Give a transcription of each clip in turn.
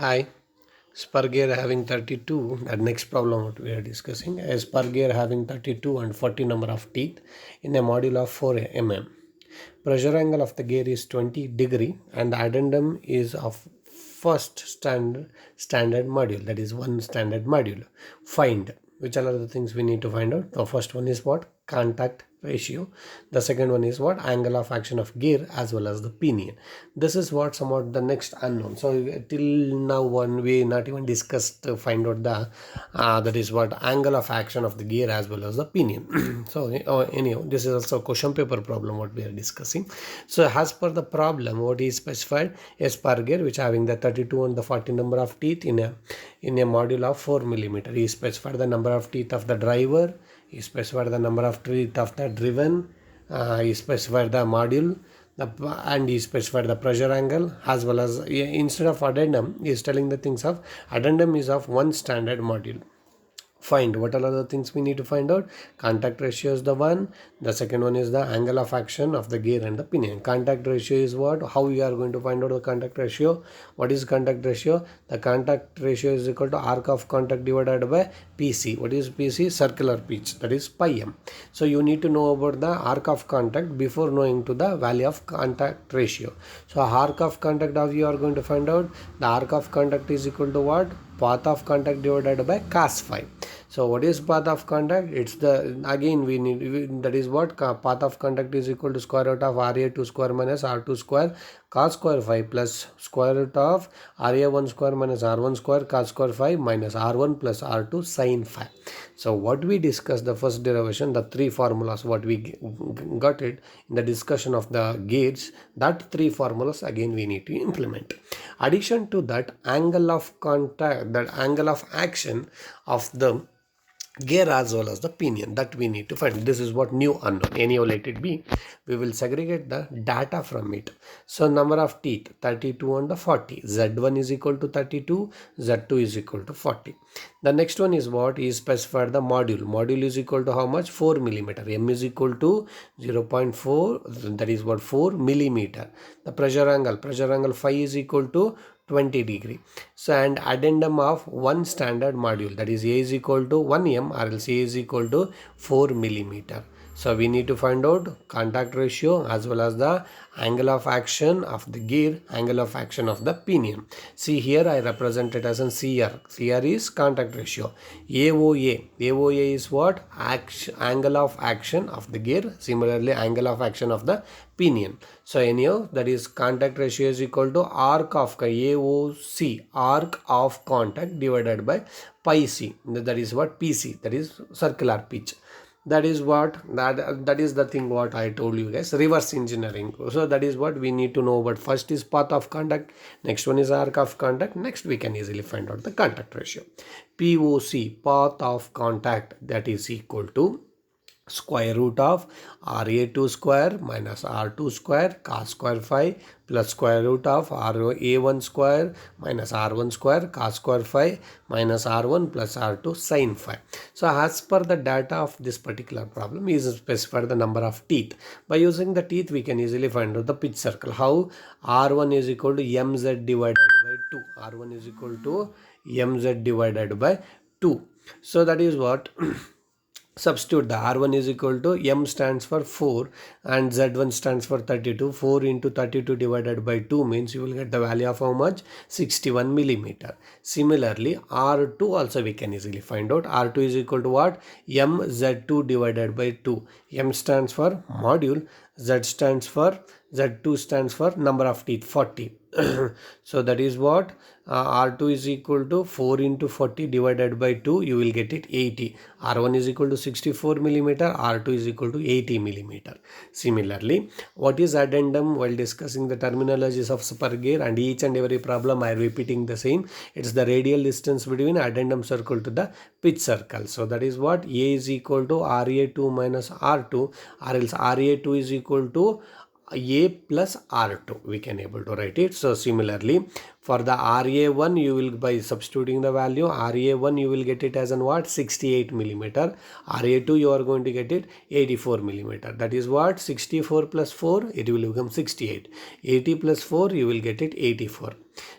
Hi, spur gear having 32. The next problem what we are discussing, a spur gear having 32 and 40 number of teeth in a module of 4 mm. Pressure angle of the gear is 20 degree and the addendum is of first standard module, that is one standard module. Find which are the things we need to find out. The first one is what? Contact ratio. The second one is what? Angle of action of gear as well as the pinion. This is what somewhat the next unknown. So till now one we not even discussed to find out the that is what angle of action of the gear as well as the pinion. So anyhow, this is also a question paper problem what we are discussing. So as per the problem, what is specified, a spur gear which having the 32 and the 40 number of teeth in a module of 4 millimeter. He specified the number of teeth of the driver. He specified the number of teeth of the driven. He specified the module. And he specified the pressure angle as well as instead of addendum, he is telling the things of addendum is of one standard module. Find what are the things we need to find out. Contact ratio is the one. The second one is the angle of action of the gear and the pinion. Contact ratio is what? How we are going to find out the contact ratio? What is contact ratio? The contact ratio is equal to arc of contact divided by PC. What is PC? Circular pitch, that is pi m. So you need to know about the arc of contact before knowing to the value of contact ratio. So arc of contact, how you are going to find out? The arc of contact is equal to what? Path of contact divided by cos phi. So what is path of contact? It's the, again we need, that is what? Path of contact is equal to square root of RA2 square minus R2 square cos square phi plus square root of RA1 square minus R1 square cos square phi minus R1 plus R2 sin phi. So what we discussed the first derivation, the three formulas what we got it in the discussion of the gears, that three formulas again we need to implement. Addition to that, angle of contact, that angle of action of the gear as well as the pinion, that we need to find. This is what new unknown. Anyhow, let it be. We will segregate the data from it. So number of teeth 32 and the 40. Z1 is equal to 32, Z2 is equal to 40. The next one is what is specified the module. Module is equal to how much? 4 millimeter. M is equal to 0.4, that is what? 4 millimeter. The pressure angle phi is equal to 20 degree. So and addendum of one standard module, that is A is equal to 1 m or else A is equal to 4 millimeter. So we need to find out contact ratio as well as the angle of action of the gear, angle of action of the pinion. See here I represent it as an CR. CR is contact ratio. AOA is what? Angle of action of the gear. Similarly, angle of action of the pinion. So anyhow, that is contact ratio is equal to arc of AOC, arc of contact divided by pi c. That is what? PC, that is circular pitch. That is what that is the thing what I told you guys, reverse engineering. So that is what we need to know. But first is path of contact, next one is arc of contact, next we can easily find out the contact ratio. POC, path of contact, that is equal to square root of RA2 square minus R2 square cos square phi plus square root of RA1 square minus R1 square cos square phi minus R1 plus R2 sin phi. So as per the data of this particular problem is specified the number of teeth. By using the teeth we can easily find out the pitch circle. How? R1 is equal to mz divided by 2. R1 is equal to mz divided by 2. So that is what substitute the R1 is equal to M stands for 4 and Z1 stands for 32. 4 into 32 divided by 2 means you will get the value of how much? 61 millimeter. Similarly, R2 also we can easily find out. R2 is equal to what? MZ2 divided by 2. M stands for module, Z2 stands for number of teeth, 40. So that is what? R2 is equal to 4 into 40 divided by 2, you will get it 80. R1 is equal to 64 millimeter, R2 is equal to 80 millimeter. Similarly, what is addendum? While discussing the terminologies of spur gear and each and every problem I am repeating the same. It's the radial distance between addendum circle to the pitch circle. So that is what? A is equal to RA2 minus R2, or else RA2 is equal to A plus R2, we can able to write it. So similarly, for the RA1 you will, by substituting the value RA1 you will get it as an what? 68 millimeter. RA2 you are going to get it 84 millimeter. That is what? 64 plus 4, it will become 68. 80 plus 4, you will get it 84.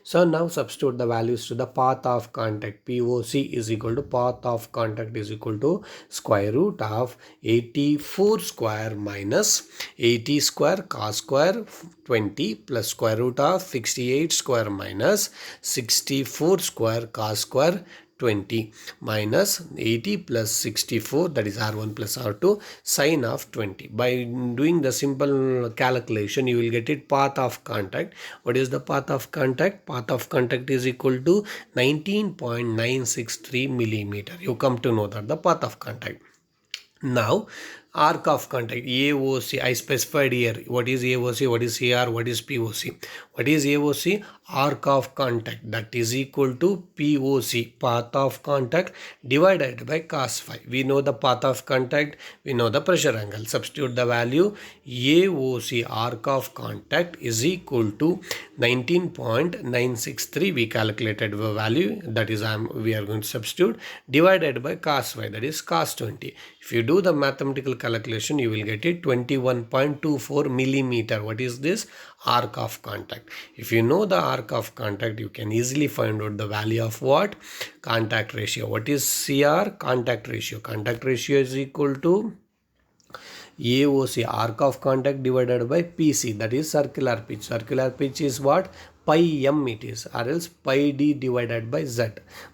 So now substitute the values to the path of contact. POC is equal to path of contact is equal to square root of 84 square minus 80 square cos square 20 plus square root of 68 square minus 64 square cos square 20 minus 80 plus 64, that is R1 plus R2 sine of 20. By doing the simple calculation, you will get it path of contact. What is the path of contact? Path of contact is equal to 19.963 millimeter. You come to know that the path of contact. Now arc of contact, AOC, I specified here what is AOC, what is CR, what is POC. What is AOC? Arc of contact, that is equal to POC, path of contact, divided by cos phi. We know the path of contact, we know the pressure angle. Substitute the value. AOC, arc of contact, is equal to 19.963. We calculated the value, that is we are going to substitute, divided by cos phi, that is cos 20. If you do the mathematical calculation, you will get it 21.24 millimeter. What is this? Arc of contact. If you know the arc of contact, you can easily find out the value of what? Contact ratio. What is CR? Contact ratio. Contact ratio is equal to AOC, arc of contact, divided by PC, that is circular pitch. Circular pitch is what? Pi m it is, or else pi d divided by z.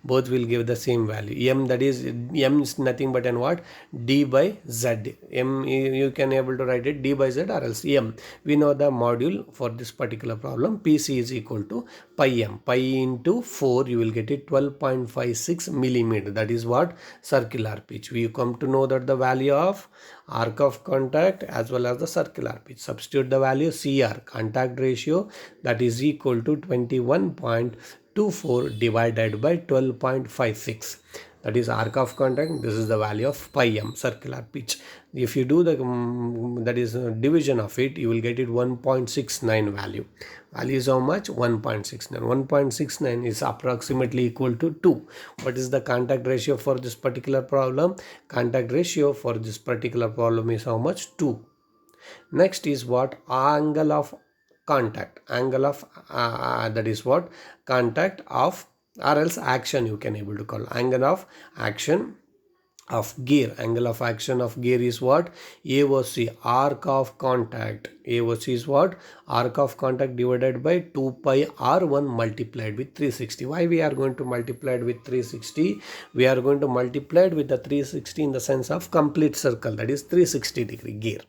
Both will give the same value. M, that is, m is nothing but an what? D by z. M, you can able to write it d by z or else m. We know the module for this particular problem. PC is equal to pi m. Pi into 4, you will get it 12.56 millimeter. That is what? Circular pitch. We come to know that the value of arc of contact as well as the circular pitch. Substitute the value. CR, contact ratio, that is equal to 21.24 divided by 12.56. That is arc of contact. This is the value of pi m, circular pitch. If you do the that is division of it, you will get it 1.69 value. Value is how much? 1.69. 1.69 is approximately equal to 2. What is the contact ratio for this particular problem? Contact ratio for this particular problem is how much? 2. Next is what? Angle of contact. Angle of that is what? Contact of, or else action, you can able to call angle of action of gear. Angle of action of gear is what? AOC, arc of contact. AOC is what? Arc of contact divided by 2 pi R1 multiplied with 360. Why we are going to multiply it with 360? We are going to multiply it with the 360 in the sense of complete circle, that is 360 degree gear.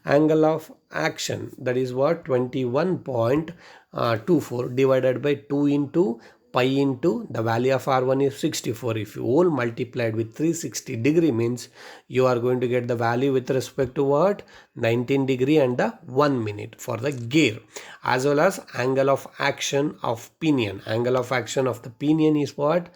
Angle of action, that is what? 21.24 divided by 2 into pi into the value of R1 is 64. If you all multiplied with 360 degree means you are going to get the value with respect to what? 19 degree and the 1 minute for the gear. As well as angle of action of pinion. Angle of action of the pinion is what?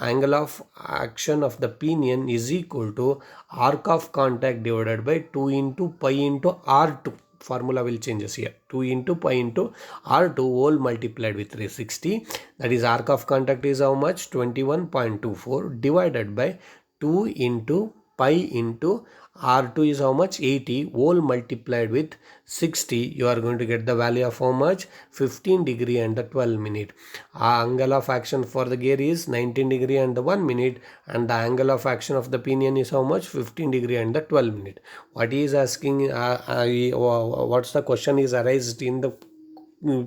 Angle of action of the pinion is equal to arc of contact divided by 2 into pi into R2. Formula will changes here. 2 into pi into R2 all multiplied with 360. That is arc of contact is how much? 21.24 divided by 2 into pi into R2 is how much? 80 all multiplied with 60. You are going to get the value of how much? 15 degree and the 12 minute. Angle of action for the gear is 19 degree and the 1 minute, and the angle of action of the pinion is how much? 15 degree and the 12 minute. What he is asking, what's the question is arised in the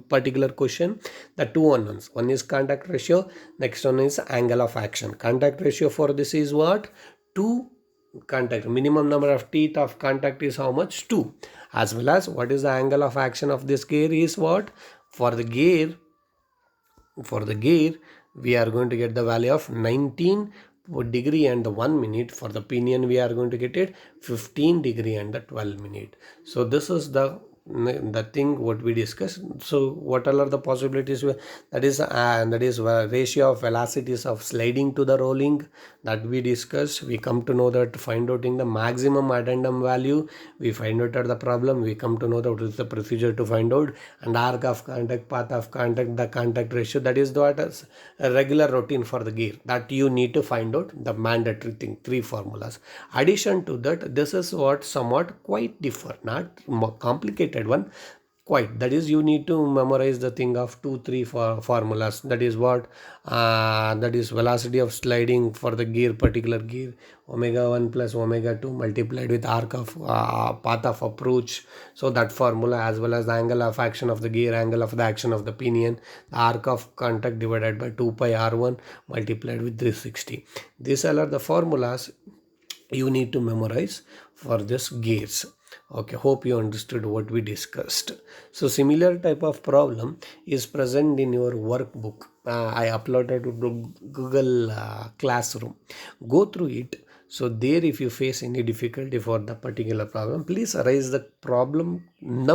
particular question? The two unknowns. One is contact ratio, next one is angle of action. Contact ratio for this is what? 2 contact. Minimum number of teeth of contact is how much? 2. As well as what is the angle of action of this gear is what? For the gear, we are going to get the value of 19 degree and the 1 minute. For the pinion, we are going to get it 15 degree and the 12 minute. So this is the thing what we discussed. So what all are the possibilities? That is ratio of velocities of sliding to the rolling, that we discussed. We come to know that find out in the maximum addendum value, we find out the problem, we come to know that what is the procedure to find out, and arc of contact, path of contact, the contact ratio, that is what is a regular routine for the gear, that you need to find out the mandatory thing, 3 formulas. Addition to that, this is what somewhat quite differ, not more complicated one, quite. That is, you need to memorize the thing of 2 3 formulas. That is what, that is velocity of sliding for the gear, particular gear, omega 1 plus omega 2 multiplied with arc of path of approach. So that formula, as well as the angle of action of the gear, angle of the action of the pinion, the arc of contact divided by 2 pi r1 multiplied with 360. These all are the formulas you need to memorize for this gears. Okay, hope you understood what we discussed. So similar type of problem is present in your workbook. I uploaded to Google Classroom. Go through it. So there, if you face any difficulty for the particular problem, please raise the problem number